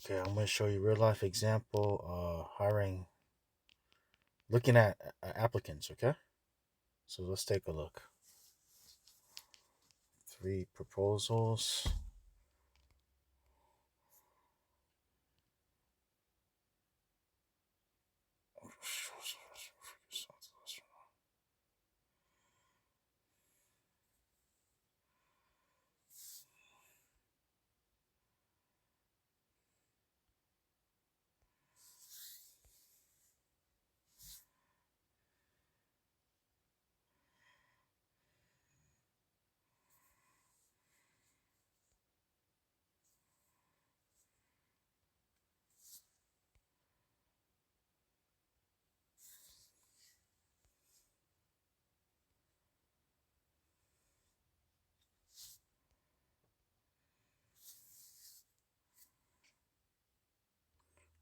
Okay, I'm going to show you real life example hiring, looking at applicants, okay? So let's take a look. 3 proposals.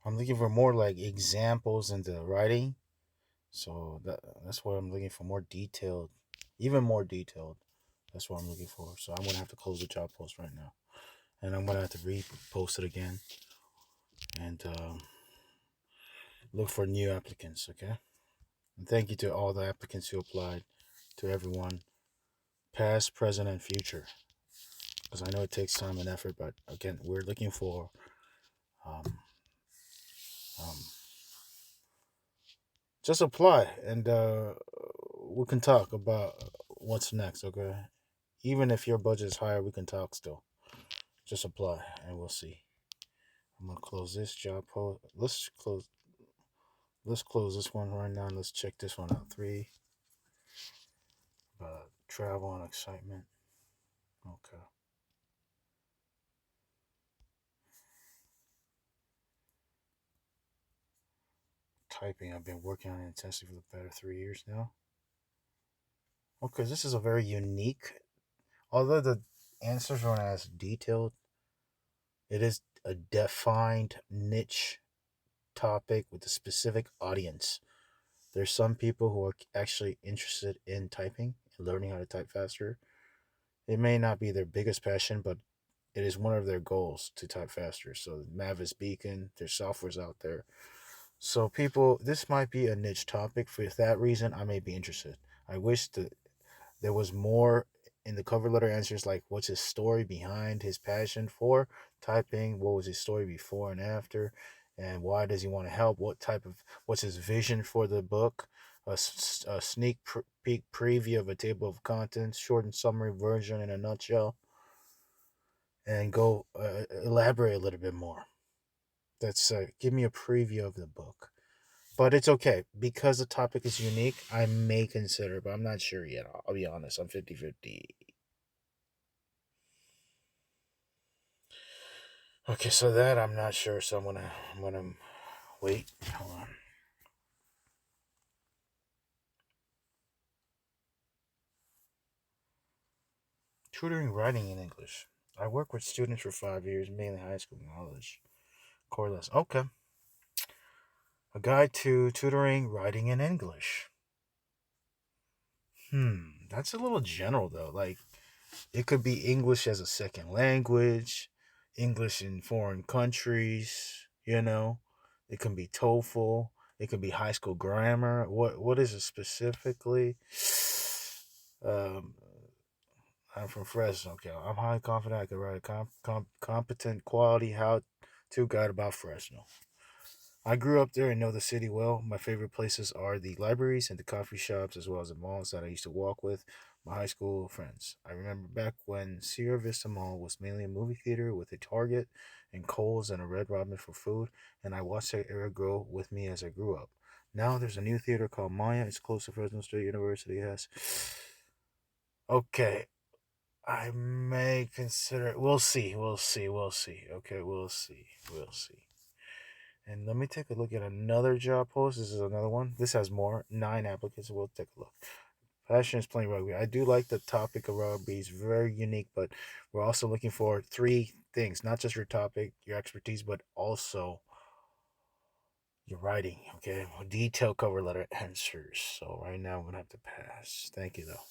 I'm looking for more like examples in the writing. So that's what I'm looking for, more detailed, even more detailed. That's what I'm looking for. So I'm gonna have to close the job post right now, and I'm gonna have to repost it again and look for new applicants. Okay. And thank you to all the applicants who applied, to everyone, past, present, and future. Because I know it takes time and effort, but again, we're looking for um, um, just apply and we can talk about what's next. Okay, even if your budget is higher, we can talk still. Just apply and we'll see. I'm gonna close this job post. Let's close this one right now. Let's check this one out. Three travel and excitement. Okay. Typing. I've been working on it intensely for the better 3 years now. Okay, this is a very unique. Although the answers aren't as detailed, it is a defined niche topic with a specific audience. There's some people who are actually interested in typing and learning how to type faster. It may not be their biggest passion, but it is one of their goals to type faster. So Mavis Beacon, there's softwares out there. So people, this might be a niche topic. For that reason, I may be interested. I wish that there was more in the cover letter answers, like what's his story behind his passion for typing, what was his story before and after, and why does he want to help, what's his vision for the book, a sneak peek preview of a table of contents, short and summary version in a nutshell, and go elaborate a little bit more. That's give me a preview of the book. But it's okay because the topic is unique. I may consider, but I'm not sure yet. I'll be honest. I'm 50-50. Okay, so that I'm not sure. So I'm gonna wait. Hold on. Tutoring writing in English. I work with students for 5 years, mainly high school knowledge. Core lesson. Okay. A guide to tutoring writing in English. That's a little general though. Like it could be English as a second language, English in foreign countries, you know. It can be TOEFL, it could be high school grammar. What is it specifically? Um I'm from Fresno. Okay, I'm highly confident I could write a competent quality how to guide about Fresno. I grew up there and know the city well. My favorite places are the libraries and the coffee shops, as well as the malls that I used to walk with my high school friends. I remember back when Sierra Vista Mall was mainly a movie theater with a Target and Kohl's and a Red Robin for food, and I watched that era grow with me as I grew up. Now there's a new theater called Maya. It's close to Fresno State University. Yes. Okay, I may consider it. We'll see. We'll see. We'll see. Okay, we'll see. We'll see. And let me take a look at another job post. This is another one. This has more. 9 applicants. We'll take a look. Passion is playing rugby. I do like the topic of rugby. It's very unique, but we're also looking for 3 things, not just your topic, your expertise, but also your writing. Okay. Detailed cover letter answers. So right now I'm gonna have to pass. Thank you though.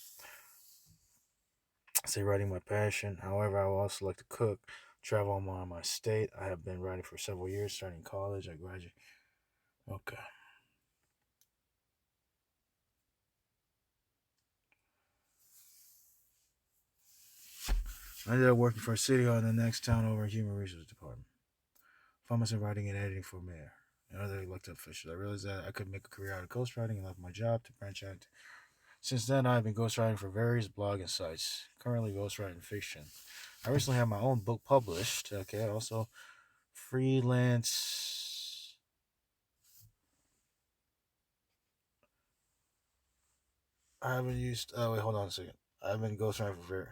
Say writing my passion. However, I would also like to cook. Travel among my state. I have been writing for several years, starting college. I graduated. Okay. I ended up working for a city hall in the next town over in human resources department. Pharmacy writing and editing for mayor and other elected officials. I realized that I could make a career out of ghostwriting and left my job to branch out. Since then, I've been ghostwriting for various blogging sites, currently ghostwriting fiction. I recently had my own book published. Okay, also freelance. I haven't used. Oh, wait, hold on a second. I've been ghostwriting for very.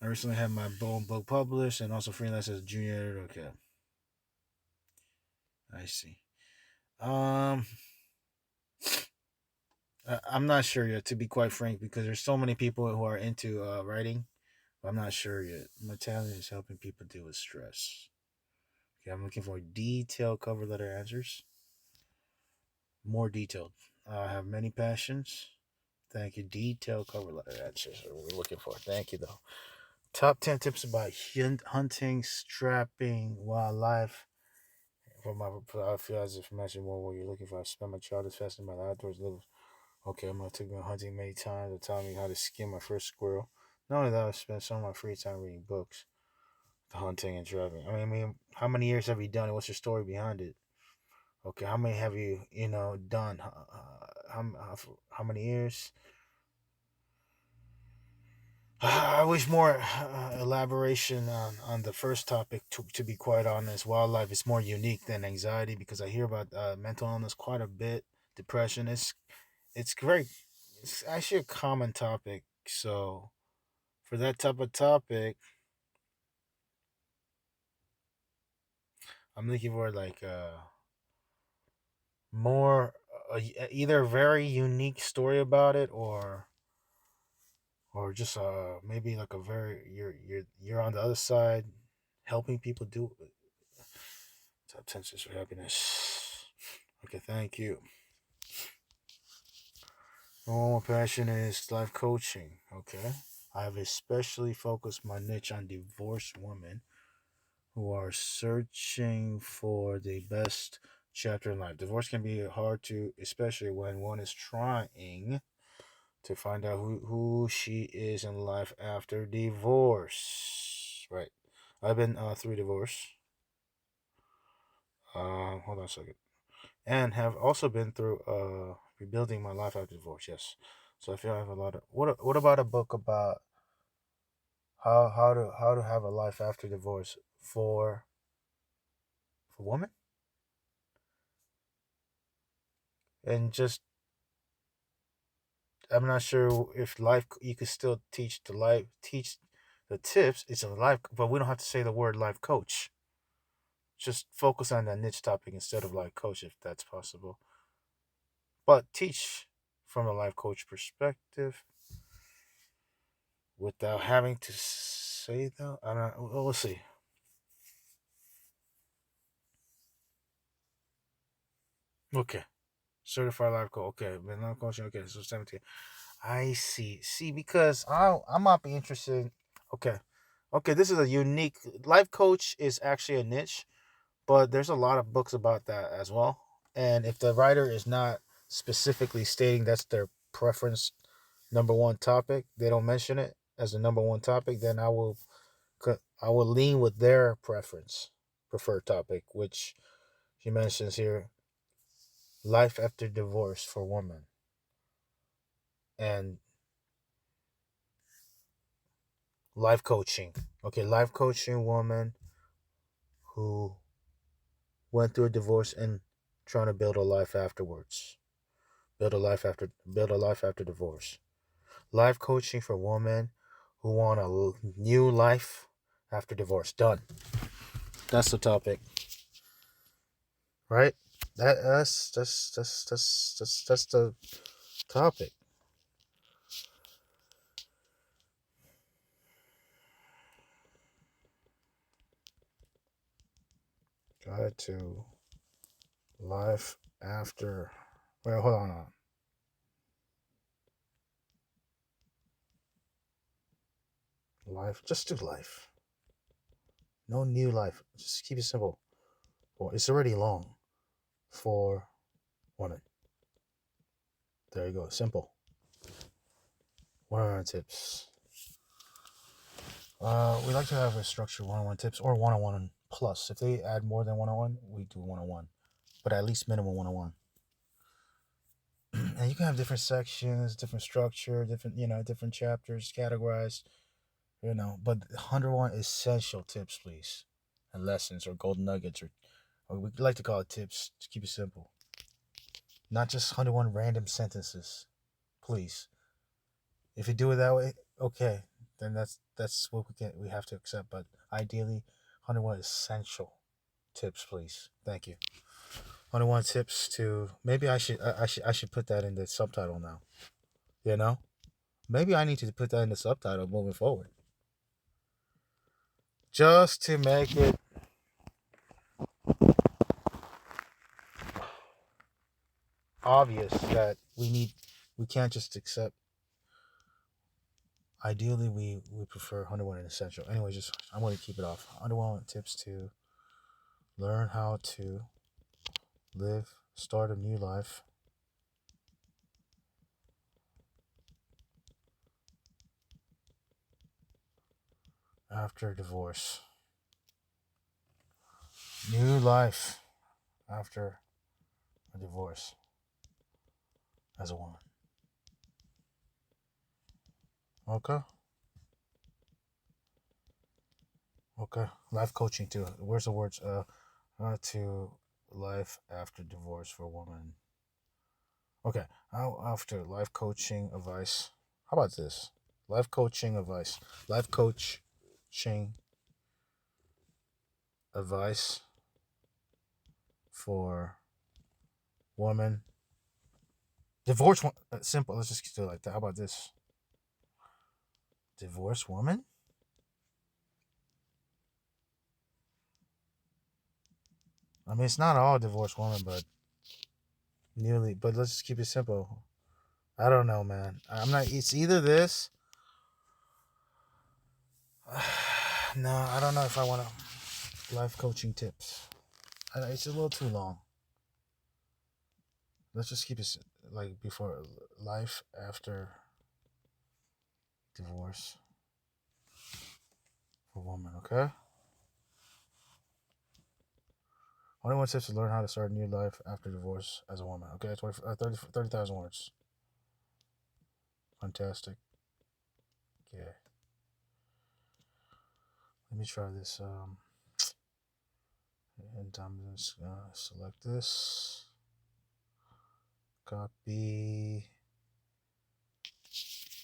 I recently had my own book published and also freelance as a junior editor. Okay, I see. Um, I'm not sure yet, to be quite frank, because there's so many people who are into writing. But I'm not sure yet. My talent is helping people deal with stress. Okay, I'm looking for detailed cover letter answers. More detailed. I have many passions. Thank you. Detailed cover letter answers are what we're looking for. Thank you, though. Top 10 tips about hunting, strapping, wildlife. For my, I feel as if mentioned more what you're looking for. I spent my childhood fasting my outdoors. Live. Okay, I'm gonna take me hunting many times. They taught me how to skin my first squirrel. Not only that, I spent some of my free time reading books, the hunting and traveling. I mean, how many years have you done it? What's your story behind it? Okay, how many have you, done? How many years? I wish more elaboration on the first topic. To be quite honest, wildlife is more unique than anxiety because I hear about mental illness quite a bit. Depression it's very it's actually a common topic. So for that type of topic, I'm looking for like more either a very unique story about it or just maybe like a very you're on the other side helping people do top 10 steps for happiness. Okay, thank you. My passion is life coaching. Okay, I have especially focused my niche on divorced women who are searching for the best chapter in life. Divorce can be hard to, especially when one is trying to find out who she is in life after divorce. Right. I've been through divorce. Hold on a second. And have also been through rebuilding my life after divorce. Yes. So I feel I have a lot of. What about a book about how to have a life after divorce for women and just I'm not sure if life you could still teach the tips. It's a life, but we don't have to say the word life coach. Just focus on that niche topic instead of life coach if that's possible. But teach from a life coach perspective without having to say that. I don't. Well, we'll see. Okay, certified life coach. Okay, been life coaching. Okay, so 17. I see. See, because I might be interested. Okay, okay. This is a unique life coach is actually a niche, but there's a lot of books about that as well. And if the writer is not specifically stating that's their preference number one topic, they don't mention it as the number one topic, then I will lean with their preferred topic, which she mentions here: life after divorce for women and life coaching. Okay, life coaching woman who went through a divorce and trying to build a life afterwards. Build a life after divorce. Life coaching for women who want a new life after divorce. Done. That's the topic, right? That's the topic. Guide to life after. Wait, hold on. Life. Just do life. No new life. Just keep it simple. Well, it's already long for women. There you go. Simple. 101 tips. We like to have a structured 101 tips or 101 plus. If they add more than 101, we do 101, but at least minimum 101. And you can have different sections, different structure, different chapters, categorized, but 101 essential tips, please, and lessons or golden nuggets, or we like to call it tips to keep it simple. Not just 101 random sentences, please. If you do it that way, okay, then that's what we have to accept. But ideally, 101 essential tips, please. Thank you. 101 tips to maybe I should put that in the subtitle now. You know, maybe I need to put that in the subtitle moving forward, just to make it obvious that we can't just accept. Ideally, we prefer 101 and essential. Anyway, just I'm going to keep it off. 101 tips to learn how to start a new life after divorce. New life after a divorce as a woman. Okay. Okay. Life coaching too. Where's the words? To life after divorce for a woman. Okay. How after life coaching advice? How about this? Life coaching advice. Life coaching advice for woman. Divorce one. Simple. Let's just do it like that. How about this? Divorce woman. I mean, it's not all divorced women, but nearly. But let's just keep it simple. I don't know, man. I'm not. It's either this. No, I don't know if I want to. Life coaching tips. It's a little too long. Let's just keep it like before life after divorce for woman. Okay. 21 tips to learn how to start a new life after divorce as a woman. Okay, 30,000 words. Fantastic. Okay. Let me try this. And I'm just gonna select this. Copy.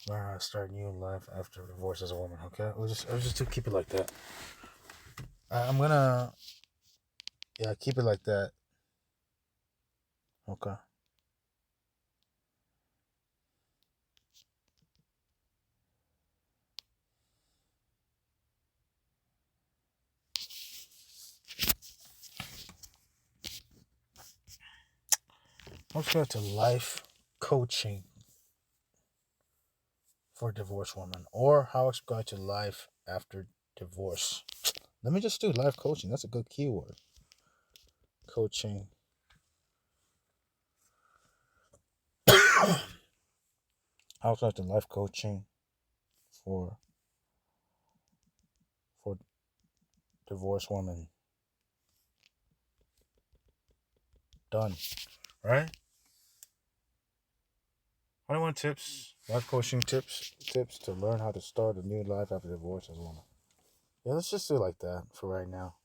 Learn how to start a new life after divorce as a woman. Okay, I'll just keep it like that. I'm gonna keep it like that. Okay. Let's go to life coaching for divorced women, or how it's going to life after divorce. Let me just do life coaching. That's a good keyword. Coaching. How it's going to life coaching for for divorced women. Done. Right? 21 tips, life coaching tips to learn how to start a new life after divorce as a woman. Yeah, let's just do it like that for right now.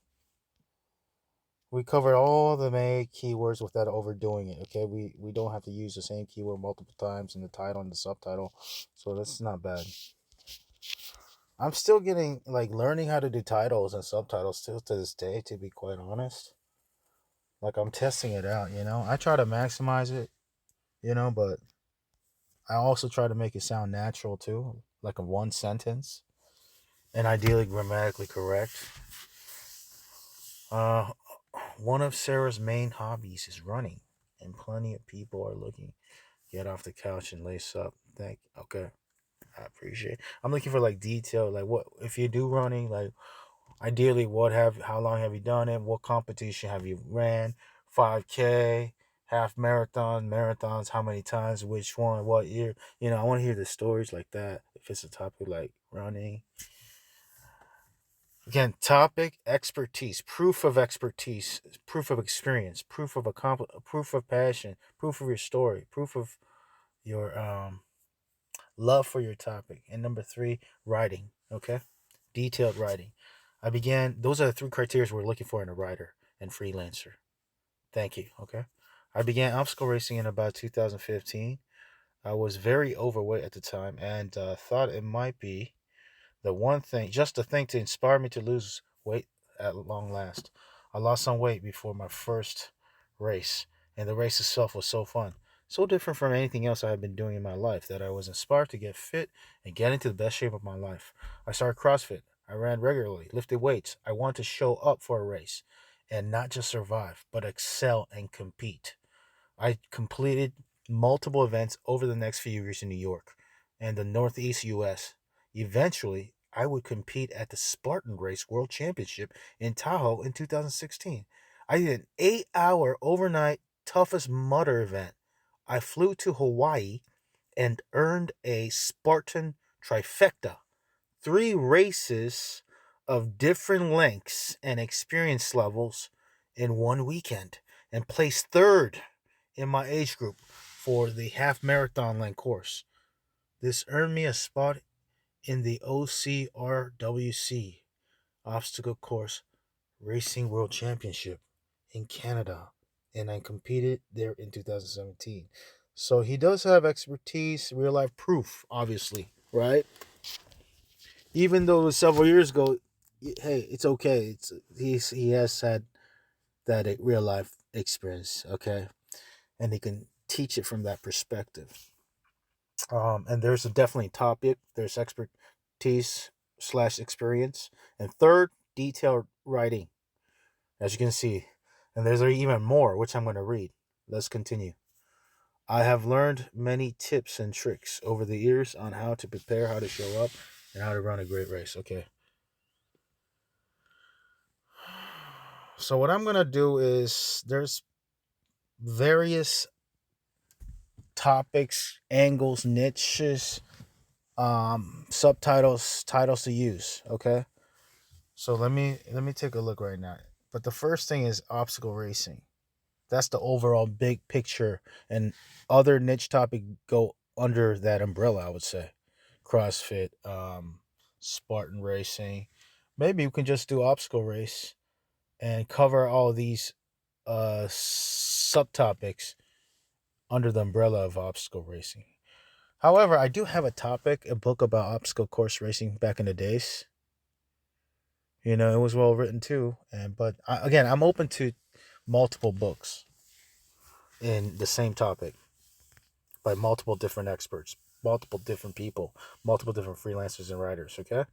We covered all the main keywords without overdoing it. Okay, we don't have to use the same keyword multiple times in the title and the subtitle, so that's not bad. I'm still getting learning how to do titles and subtitles still to this day, to be quite honest. Like I'm testing it out, I try to maximize it, but I also try to make it sound natural too, like a one sentence, and ideally grammatically correct. Uh, one of Sarah's main hobbies is running, and plenty of people are looking. Get off the couch and lace up. Okay, I appreciate it. I'm looking for detail, what if you do running, Ideally, how long have you done it? What competition have you ran? 5K, half marathon, marathons, how many times, which one, what year? I want to hear the stories like that. If it's a topic like running. Again, topic expertise, proof of experience, proof of passion, proof of your story, proof of your love for your topic. And number three, writing. Okay, detailed writing. Those are the three criteria we're looking for in a writer and freelancer. Thank you. Okay. I began obstacle racing in about 2015. I was very overweight at the time and thought it might be just the thing to inspire me to lose weight at long last. I lost some weight before my first race, and the race itself was so fun. So different from anything else I had been doing in my life that I was inspired to get fit and get into the best shape of my life. I started CrossFit. I ran regularly, lifted weights. I wanted to show up for a race and not just survive, but excel and compete. I completed multiple events over the next few years in New York and the Northeast US. Eventually, I would compete at the Spartan Race World Championship in Tahoe in 2016. I did an 8-hour overnight toughest mudder event. I flew to Hawaii and earned a Spartan trifecta, 3 races of different lengths and experience levels in one weekend, and placed third in my age group for the half marathon length course. This earned me a spot in the OCRWC Obstacle Course Racing World Championship in Canada, and I competed there in 2017. So he does have expertise, real life proof, obviously, right? Even though it was several years ago, hey, it's okay. He has had that real life experience, okay, and he can teach it from that perspective. And there's a definitely topic. There's expertise slash experience, and third, detailed writing, as you can see. And there's even more, which I'm going to read. Let's continue. I have learned many tips and tricks over the years on how to prepare, how to show up, and how to run a great race. Okay. So what I'm gonna do is there's various topics, angles, niches, subtitles, titles to use. Okay. So let me take a look right now. But the first thing is obstacle racing. That's the overall big picture, and other niche topic go under that umbrella. I would say, CrossFit, Spartan racing. Maybe we can just do obstacle race and cover all these subtopics under the umbrella of obstacle racing. However, I do have a book about obstacle course racing back in the days. It was well written too, again, I'm open to multiple books in the same topic by multiple different experts, multiple different people, multiple different freelancers and writers. Okay.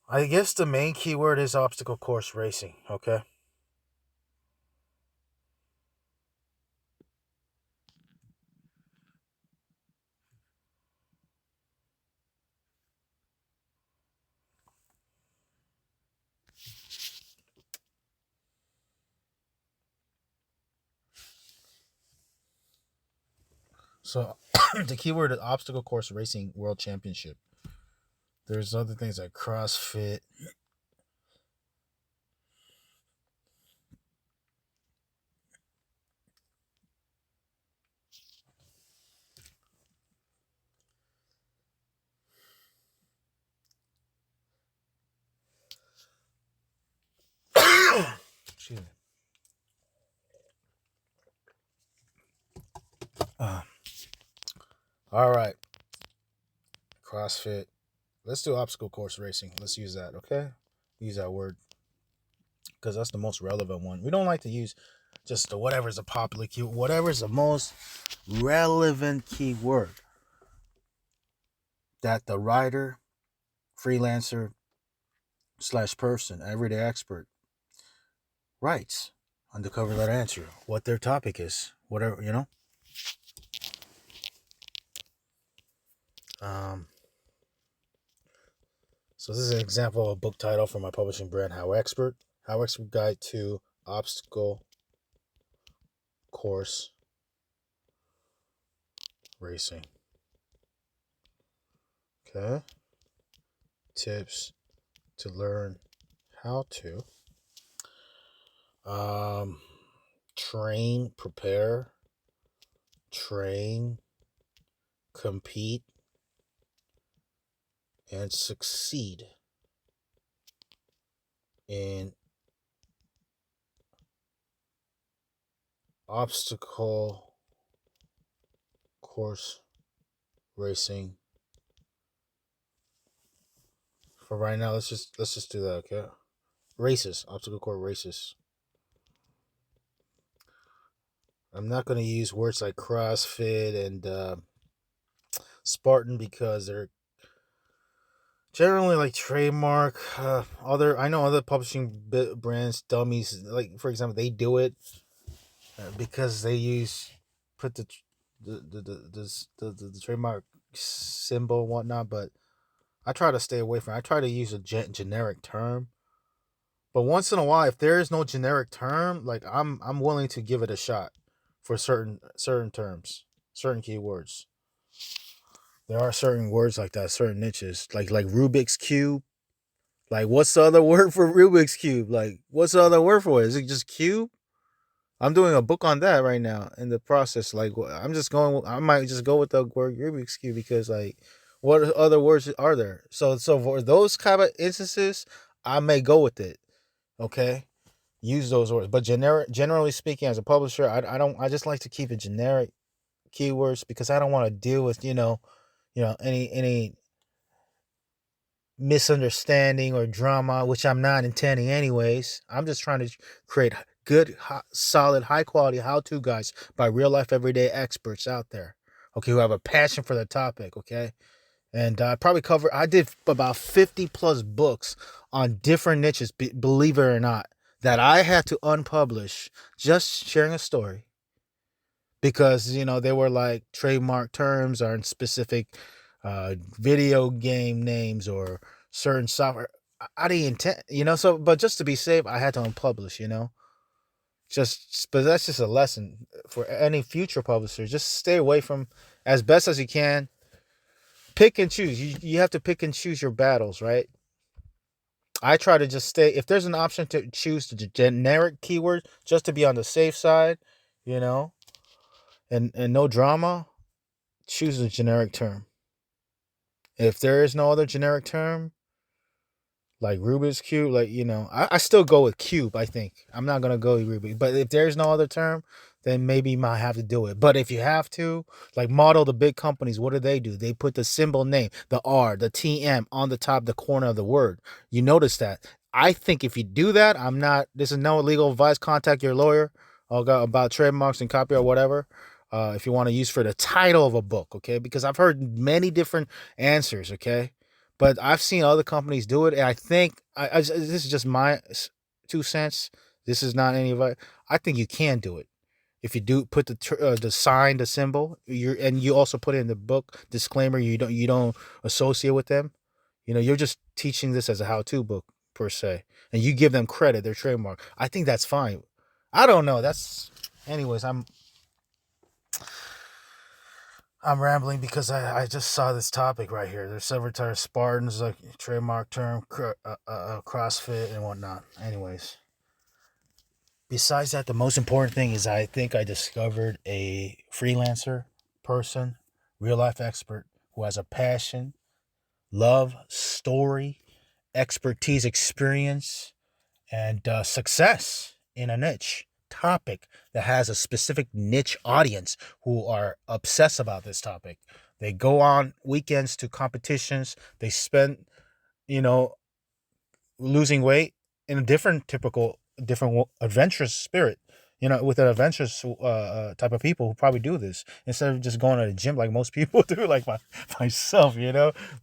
I guess the main keyword is obstacle course racing. Okay. So the keyword is obstacle course racing world championship. There's other things like CrossFit. Excuse me. Uh, all right. CrossFit. Let's do obstacle course racing. Let's use that, okay? Use that word because that's the most relevant one. We don't like to use just the whatever's a popular keyword, whatever's the most relevant keyword that the writer, freelancer, slash person, everyday expert writes on the cover letter answer, what their topic is, whatever. Um, so this is an example of a book title from my publishing brand, HowExpert. HowExpert Guide to Obstacle Course Racing. Okay. Tips to learn how to um, train, prepare, train, compete, and succeed in obstacle course racing. For right now, let's just do that, okay? Races, obstacle course races. I'm not going to use words like CrossFit and Spartan because they're generally like trademark. Other I know other publishing brands dummies, like for example, they do it because they use put the trademark symbol and whatnot. But I try to stay away from it. I try to use a generic term. But once in a while, if there is no generic term, like I'm willing to give it a shot for certain terms, certain keywords. There are certain words like that, certain niches, like Rubik's cube. Like, what's the other word for Rubik's cube? Like, what's the other word for it? Is it just cube? I'm doing a book on that right now in the process. Like, I'm just going. I might just go with the word Rubik's cube because, like, what other words are there? So for those kind of instances, I may go with it. Okay, use those words. But generally speaking, as a publisher, I don't. I just like to keep it generic keywords because I don't want to deal with any misunderstanding or drama, which I'm not intending anyways. I'm just trying to create good, solid, high quality how to guides by real life, everyday experts out there. Okay, who have a passion for the topic. Okay, and I did about 50 plus books on different niches, believe it or not, that I had to unpublish just sharing a story because they were like trademark terms or specific video game names or certain software. I didn't intend, so but just to be safe, I had to unpublish. But that's just a lesson for any future publisher. Just stay away from as best as you can. Pick and choose. You have to pick and choose your battles, right? I try to just stay. If there's an option to choose the generic keyword, just to be on the safe side, you know, and no drama, choose a generic term. If there is no other generic term, like Rubik's cube, like I still go with cube. I think I'm not gonna go with Rubik, but if there's no other term, then maybe you might have to do it. But if you have to, like model the big companies, what do? They put the symbol name, the R, the TM on the top, the corner of the word. You notice that. I think if you do that, I'm not. This is no legal advice. Contact your lawyer about trademarks and copy or whatever. If you want to use for the title of a book, okay? Because I've heard many different answers, okay? But I've seen other companies do it, and I think this is just my 2 cents. This is not any of it. I think you can do it if you do put the sign, the symbol. You also put it in the book disclaimer. You don't associate with them. You're just teaching this as a how-to book per se, and you give them credit, their trademark. I think that's fine. I don't know. Anyways. I'm rambling because I just saw this topic right here. There's several times Spartans, like trademark term, CrossFit and whatnot. Anyways, besides that, the most important thing is I think I discovered a freelancer person, real life expert who has a passion, love, story, expertise, experience, and success in a niche topic that has a specific niche audience who are obsessed about this topic. They go on weekends to competitions. They spend, you know, losing weight in a different adventurous spirit. With an adventurous type of people who probably do this instead of just going to the gym like most people do, like myself.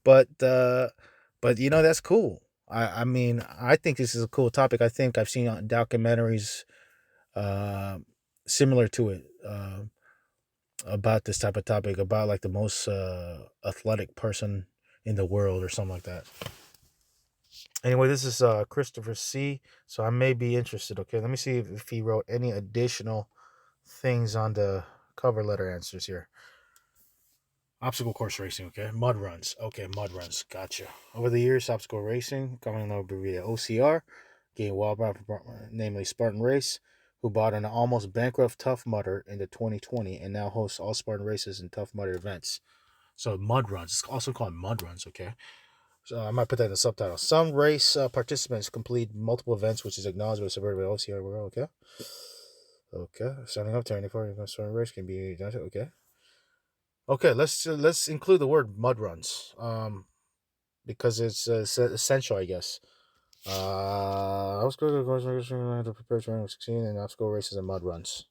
But that's cool. I mean, I think this is a cool topic. I think I've seen documentaries uh, similar to it. about this type of topic, about like the most athletic person in the world or something like that. Anyway, this is Christopher C. So I may be interested. Okay, let me see if he wrote any additional things on the cover letter answers here. Obstacle course racing, okay. Mud runs, okay. Mud runs, gotcha. Over the years, obstacle racing, commonly abbreviated OCR, gained wild namely Spartan Race, who bought an almost bankrupt Tough Mudder into 2020 and now hosts all Spartan races and Tough Mudder events. So mud runs, it's also called mud runs, okay. So I might put that in the subtitle. Some race participants complete multiple events, which is acknowledged by the suburban OCR world, okay. Okay, signing up to any part of Spartan race can be done. Okay. Okay, let's include the word mud runs, because it's essential, I guess. I was good to prepare training 16 and obstacle races and mud runs.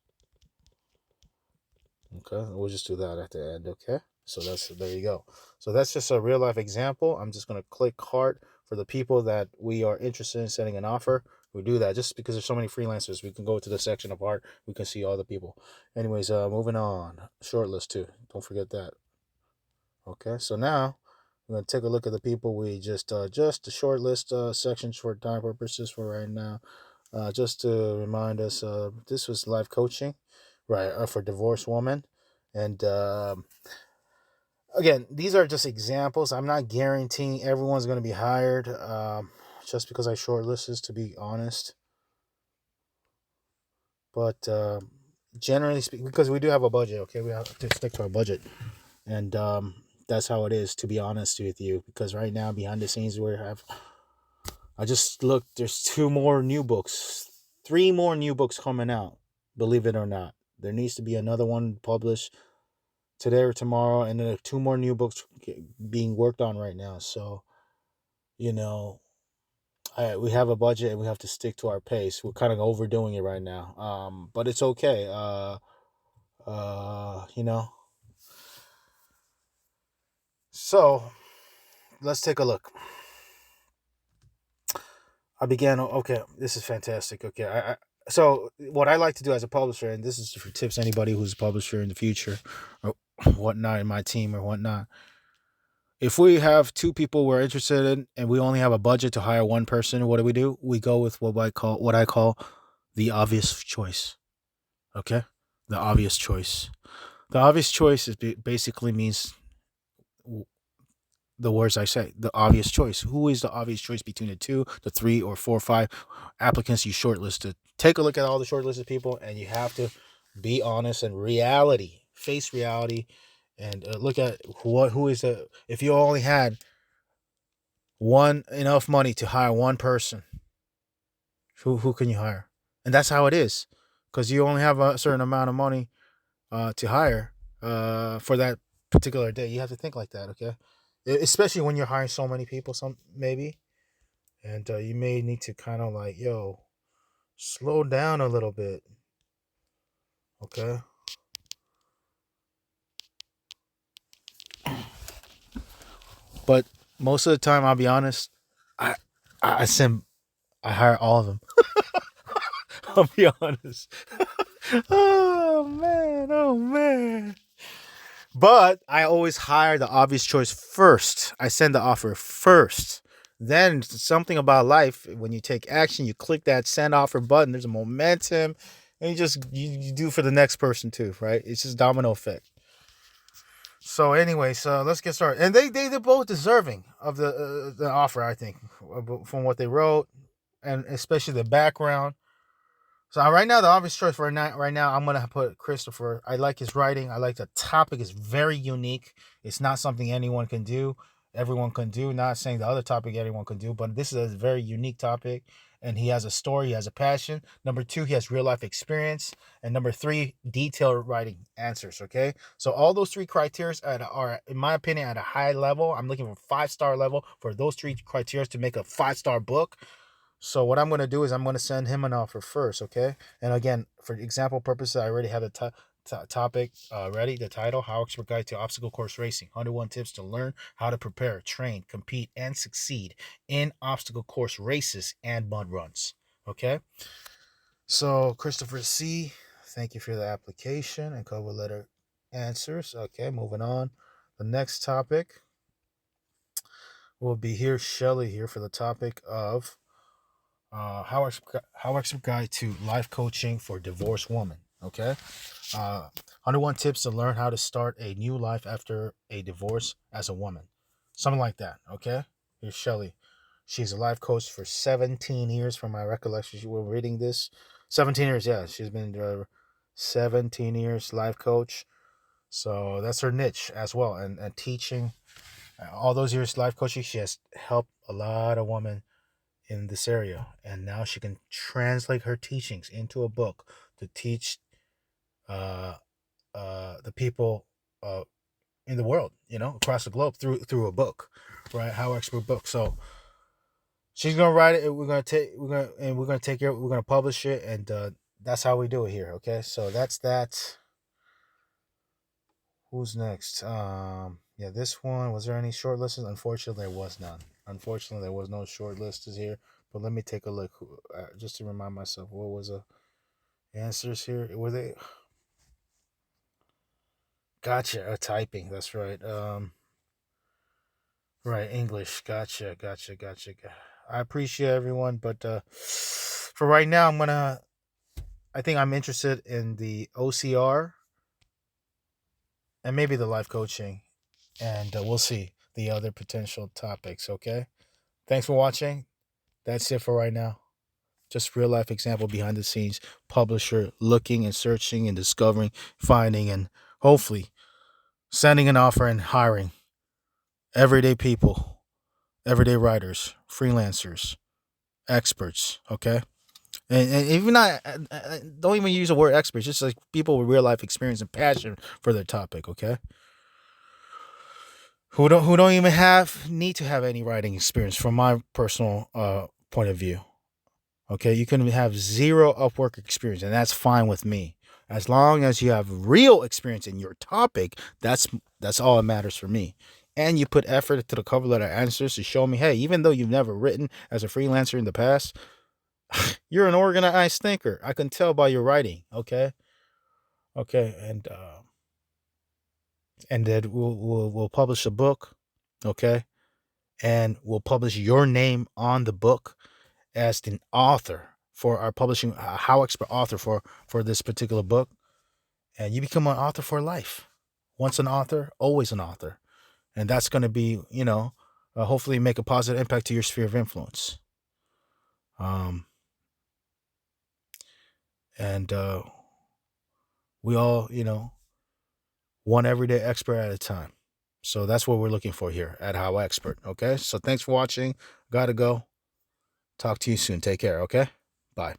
Okay, we'll just do that at the end. Okay, so there you go. So that's just a real life example. I'm just gonna click heart for the people that we are interested in sending an offer. We do that just because there's so many freelancers. We can go to the section of heart. We can see all the people. Anyways, moving on. Shortlist too. Don't forget that. Okay, so now we're gonna take a look at the people we just the short list sections for time purposes for right now. Just to remind us, this was life coaching, right? For divorced woman, and again, these are just examples. I'm not guaranteeing everyone's gonna be hired, just because I shortlisted, to be honest. But generally speaking, because we do have a budget, okay, we have to stick to our budget, and that's how it is, to be honest with you, because right now behind the scenes I just looked, there's three more new books coming out, believe it or not. There needs to be another one published today or tomorrow, and then two more new books being worked on right now. So you know, we have a budget and we have to stick to our pace. We're kind of overdoing it right now, but it's okay. You know, so let's take a look. I began. Okay, this is fantastic. Okay, so what I like to do as a publisher, and this is for tips anybody who's a publisher in the future or whatnot in my team or whatnot. If we have two people we're interested in, and we only have a budget to hire one person, what do? We go with what I call the obvious choice. Okay, the obvious choice. The obvious choice is basically means the words I say, the obvious choice. Who is the obvious choice between the two, the three, or four or five applicants you shortlisted? Take a look at all the shortlisted people, and you have to be honest and face reality, and look at who is the. If you only had enough money to hire one person, who can you hire? And that's how it is, because you only have a certain amount of money to hire for that particular day. You have to think like that, okay? Especially when you're hiring so many people, some maybe, and you may need to kind of like, slow down a little bit, okay? But most of the time, I'll be honest, I I send I hire all of them. I'll be honest. Oh man. But I always hire the obvious choice first. I send the offer first. Then something about life, when you take action, you click that send offer button, there's a momentum, and you do for the next person too, right? It's just domino effect. So anyway, so let's get started. And they're both deserving of the offer, I think, from what they wrote, and especially the background. So right now, the obvious choice for right now, I'm gonna put Christopher. I like his writing. I like the topic. It's very unique. It's not something anyone can do. Everyone can do. Not saying the other topic anyone can do, but this is a very unique topic. And he has a story. He has a passion. Number two, he has real life experience. And number three, detailed writing answers. Okay, so all those three criteria are, in my opinion, at a high level. I'm looking for 5-star level for those three criteria to make a 5-star book. So what I'm going to do is I'm going to send him an offer first, okay? And again, for example purposes, I already have the topic ready, the title, How Expert Guide to Obstacle Course Racing, 101 Tips to Learn How to Prepare, Train, Compete, and Succeed in Obstacle Course Races and Mud Runs, okay? So Christopher C., thank you for the application and cover letter. answers. Okay, moving on. The next topic will be here, Shelly here for the topic of how expert guide to life coaching for divorced woman. Okay, 101 tips to learn how to start a new life after a divorce as a woman, something like that. Okay, here's Shelly. She's a life coach for 17 years, from my recollection. She was reading this. 17 years, yeah. She's been 17 years life coach. So that's her niche as well. And teaching all those years life coaching, she has helped a lot of women in this area. And now she can translate her teachings into a book to teach uh, the people in the world, across the globe through a book, right? How Expert book. So she's gonna write it. And we're gonna take care. We're gonna publish it, and that's how we do it here. Okay, so that's that. Who's next? Yeah, this one. Was there any short lists? Unfortunately, there was none. Unfortunately, there was no short list here. But let me take a look, just to remind myself. What was the answers here? Were they? Gotcha. Typing. That's right. Right. English. Gotcha. I appreciate everyone, but for right now, I think I'm interested in the OCR and maybe the life coaching, and we'll see the other potential topics. Okay. Thanks for watching. That's it for right now. Just real life example behind the scenes publisher looking and searching and discovering, finding, and hopefully sending an offer and hiring everyday people, everyday writers, freelancers, experts. Okay. And even not, don't even use the word experts, just like people with real life experience and passion for their topic. Okay. Who don't even need to have any writing experience from my personal point of view. Okay, you can have zero Upwork experience, and that's fine with me. As long as you have real experience in your topic, that's all that matters for me. And you put effort into the cover letter answers to show me, hey, even though you've never written as a freelancer in the past, you're an organized thinker. I can tell by your writing. Okay, and then we'll publish a book. Okay, and we'll publish your name on the book as the author for our publishing How Expert author for this particular book, and you become an author for life. Once an author, always an author, and that's going to be hopefully make a positive impact to your sphere of influence. And we all one everyday expert at a time. So that's what we're looking for here at How Expert. Okay, so thanks for watching. Gotta go. Talk to you soon. Take care. Okay, bye.